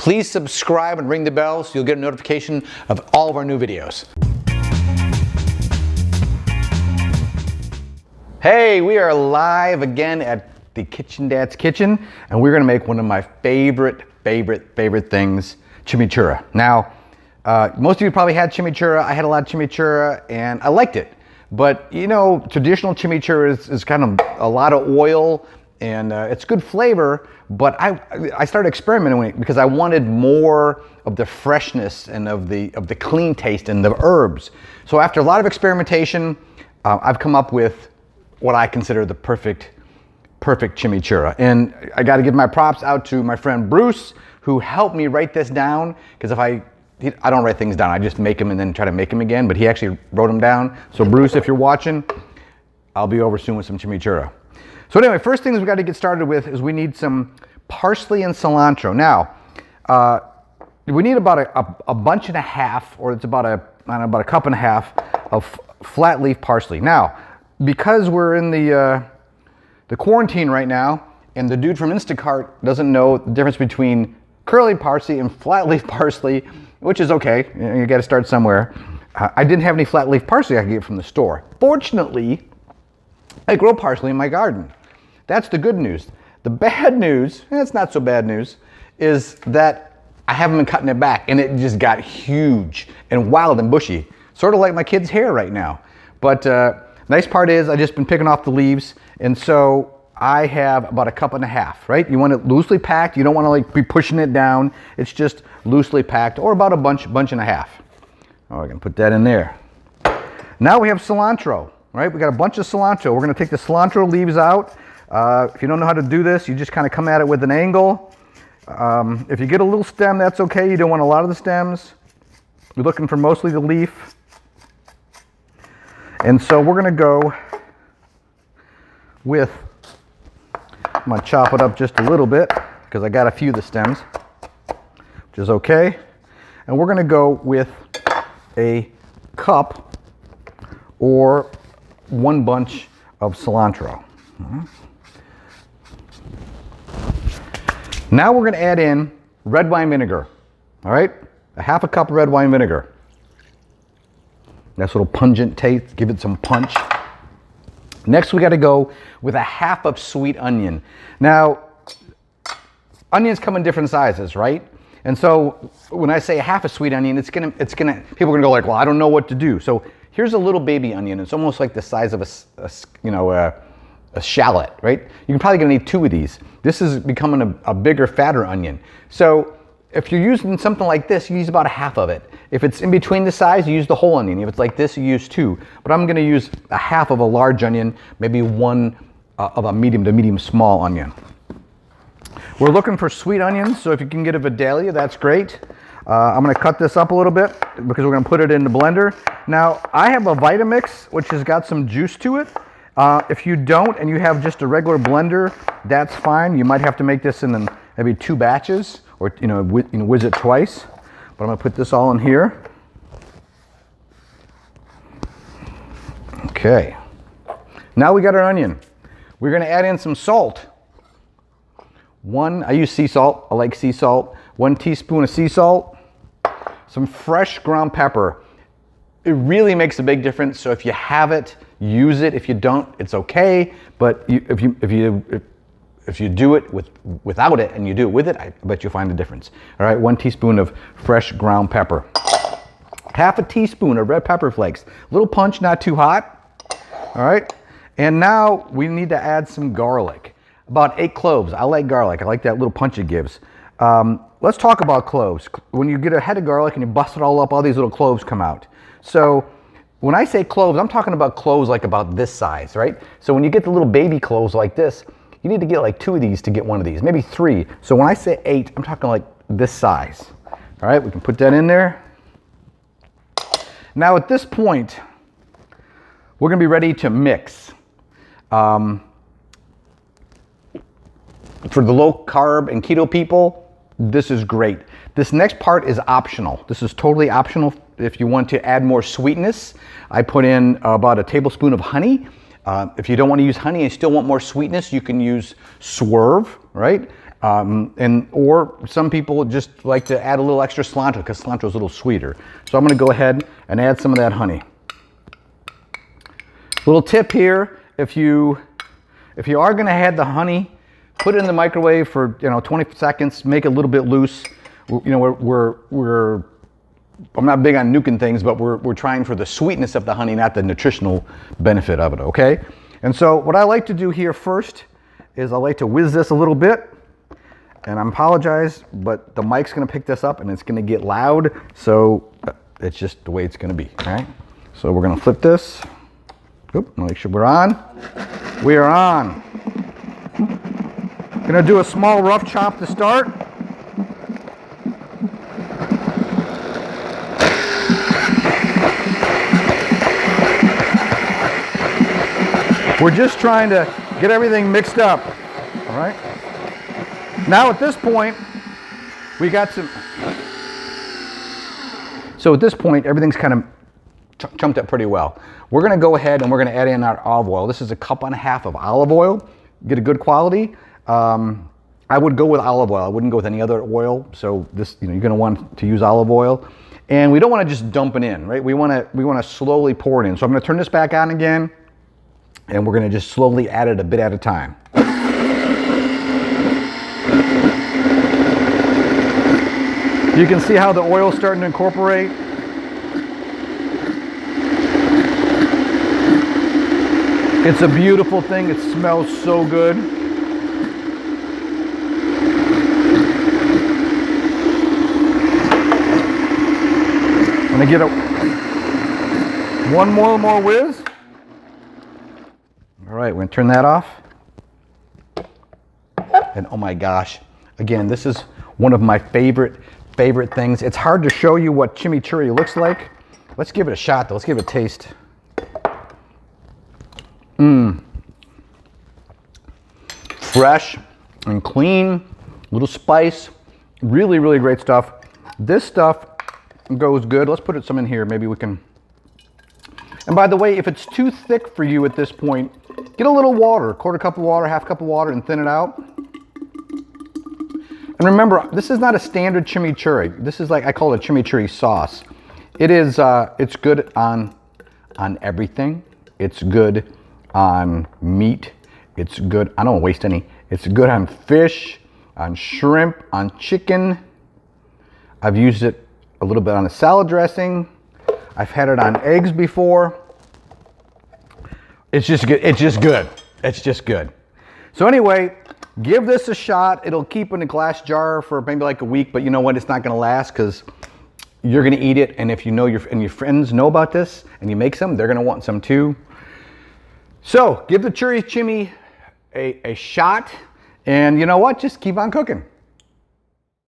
Please subscribe and ring the bell so you'll get a notification of all of our new videos. Hey, we are live again at the Kitchen Dad's Kitchen, and we're gonna make one of my favorite things, chimichurri. Now, most of you probably had chimichurri. I had a lot of chimichurri and I liked it. But you know, traditional chimichurri is kind of a lot of oil and it's good flavor, but I started experimenting with it because I wanted more of the freshness and of the clean taste and the herbs. So after a lot of experimentation, I've come up with what I consider the perfect chimichurri. And I got to give my props out to my friend Bruce, who helped me write this down, because I don't write things down, I just make them and then try to make them again, but he actually wrote them down. So Bruce, if you're watching, I'll be over soon with some chimichurri. So anyway, first things we got to get started with is we need some parsley and cilantro. Now, we need about a bunch and a half, or it's about a cup and a half of flat leaf parsley. Now, because we're in the quarantine right now, and the dude from Instacart doesn't know the difference between curly parsley and flat leaf parsley, which is okay, you got to start somewhere. I didn't have any flat leaf parsley I could get from the store. Fortunately, I grow parsley in my garden. That's the good news. The bad news, and it's not so bad news, is that I haven't been cutting it back, and it just got huge and wild and bushy, sort of like my kid's hair right now. But nice part is I've just been picking off the leaves, and so I have about a cup and a half, right? You want it loosely packed. You don't want to like be pushing it down. It's just loosely packed, or about a bunch and a half. Oh, I can put that in there. Now we have cilantro, right? We got a bunch of cilantro. We're going to take the cilantro leaves out. If you don't know how to do this, you just kind of come at it with an angle. If you get a little stem, that's okay. You don't want a lot of the stems. You're looking for mostly the leaf. And so we're going to go with, I'm going to chop it up just a little bit because I got a few of the stems, which is okay. And we're going to go with a cup or one bunch of cilantro. Now we're going to add in red wine vinegar. All right, a half a cup of red wine vinegar. Nice little pungent taste, give it some punch. Next, we got to go with a half of sweet onion. Now, onions come in different sizes, right? And so when I say a half a sweet onion, people are gonna go like, well, I don't know what to do. So here's a little baby onion. It's almost like the size of a shallot, right? You're probably gonna need two of these. This is becoming a bigger, fatter onion. So if you're using something like this, you use about a half of it. If it's in between the size, you use the whole onion. If it's like this, you use two. But I'm gonna use a half of a large onion, maybe one of a medium to medium small onion. We're looking for sweet onions, so if you can get a Vidalia, that's great. I'm gonna cut this up a little bit because we're gonna put it in the blender. Now, I have a Vitamix, which has got some juice to it. If you don't, and you have just a regular blender, that's fine. You might have to make this in maybe 2 batches, or whiz it twice. But I'm gonna put this all in here. Okay. Now we got our onion. We're gonna add in some salt. I use sea salt. I like sea salt. 1 teaspoon of sea salt. Some fresh ground pepper. It really makes a big difference. So if you have it, use it. If you don't, it's okay. But if you do it without it and you do it with it, I bet you'll find the difference. All right, 1 teaspoon of fresh ground pepper. Half a teaspoon of red pepper flakes. A little punch, not too hot. All right, and now we need to add some garlic. About 8 cloves. I like garlic. I like that little punch it gives. Let's talk about cloves. When you get a head of garlic and you bust it all up, all these little cloves come out. So when I say cloves, I'm talking about cloves like about this size, right? So when you get the little baby cloves like this, you need to get like 2 of these to get 1 of these, maybe 3. So when I say 8, I'm talking like this size. All right, we can put that in there. Now at this point, we're gonna be ready to mix. For the low carb and keto people, this is great. This next part is optional. This is totally optional. If you want to add more sweetness, I put in about a tablespoon of honey. If you don't want to use honey and still want more sweetness, you can use Swerve, right? Or some people just like to add a little extra cilantro because cilantro is a little sweeter. So I'm going to go ahead and add some of that honey. Little tip here, if you are going to add the honey, put it in the microwave for 20 seconds, make it a little bit loose. I'm not big on nuking things, but we're trying for the sweetness of the honey, not the nutritional benefit of it, okay? And so what I like to do here first is I like to whiz this a little bit. And I apologize, but the mic's gonna pick this up and it's gonna get loud, so it's just the way it's gonna be, all right? So we're gonna flip this. Oop, make sure we're on. We are on. Gonna do a small rough chop to start. We're just trying to get everything mixed up, all right? Now at this point, we got some, so at this point, everything's kind of chumped up pretty well. We're gonna go ahead and we're gonna add in our olive oil. This is 1.5 cups of olive oil. Get a good quality. I would go with olive oil. I wouldn't go with any other oil. So this, you're gonna want to use olive oil. And we don't wanna just dump it in, right? We wanna slowly pour it in. So I'm gonna turn this back on again, and we're gonna just slowly add it a bit at a time. You can see how the oil's starting to incorporate. It's a beautiful thing. It smells so good. I'm gonna get one more whiz. All right, we're gonna turn that off. And oh my gosh, again, this is one of my favorite things. It's hard to show you what chimichurri looks like. Let's give it a shot though. Let's give it a taste. Fresh and clean, little spice, really, really great stuff. This stuff goes good. Let's put some in here. Maybe we can. And by the way, if it's too thick for you at this point, get a little water, 1/4 cup of water, 1/2 cup of water, and thin it out. And remember, this is not a standard chimichurri. This is like, I call it a chimichurri sauce. It is, it's good on everything. It's good on meat. It's good, I don't want to waste any. It's good on fish, on shrimp, on chicken. I've used it a little bit on a salad dressing. I've had it on eggs before. It's just good. It's just good. It's just good. So anyway, give this a shot. It'll keep in a glass jar for maybe like a week, but you know what? It's not going to last because you're going to eat it. And if you know your friends know about this and you make some, they're going to want some too. So give the chimichurri a shot, and you know what? Just keep on cooking.